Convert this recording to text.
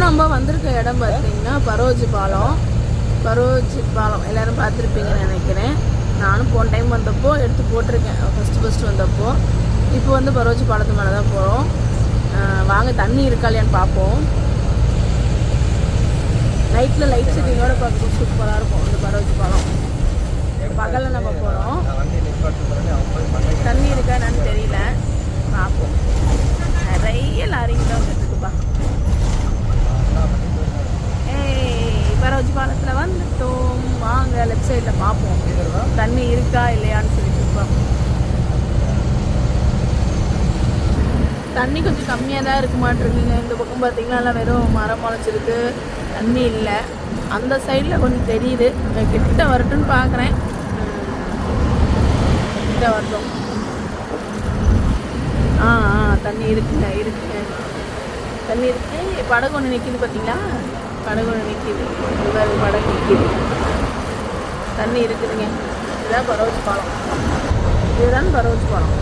நம்ம வந்திருக்க இடம் பார்த்தீங்கன்னா பரோஜி பாலம். பரோஜி பாலம் எல்லோரும் பார்த்துருப்பீங்கன்னு நினைக்கிறேன். நானும் போன டைம் வந்தப்போ எடுத்து போட்டிருக்கேன், ஃபஸ்ட்டு வந்தப்போ. இப்போ வந்து பரோஜி பாலத்து மேலே தான் போகிறோம். வாங்க தண்ணி இருக்கா இல்லையான்னு பார்ப்போம். நைட்டில் லைட் செட்டிங்கோட பார்க்கும்போது சூப்பராக இருக்கும் இந்த பரோஜி பாலம். பகலில் நம்ம போகிறோம். தண்ணி இருக்கா என்னன்னு தெரியல, பார்ப்போம். நிறைய லாரிங்க தான் வந்துட்டுப்பா. பரோஜி பாலத்தில் வந்துட்டோம். வாங்க லெஃப்ட் சைடில் பார்ப்போம் தண்ணி இருக்கா இல்லையான்னு சொல்லிட்டு. தண்ணி கொஞ்சம் கம்மியாக தான் இருக்க மாட்டேங்குங்க. இந்த பக்கம் பார்த்தீங்கன்னா எல்லாம் வெறும் மரம் முளைச்சிருக்கு, தண்ணி இல்லை. அந்த சைடில் கொஞ்சம் தெரியுது. கிட்ட வரட்டும்னு பார்க்குறேன். கிட்ட வரட்டும். தண்ணி இருக்குங்க தண்ணி இருக்கு. படகு ஒன்று நிற்கிது பார்த்தீங்களா? படகு ஒன்று நிற்கிது. படகு நிற்கிது. தண்ணி இருக்குதுங்க. இதுதான் பரோஜி பாலம். இதுதான் பரோஜி பாலம்.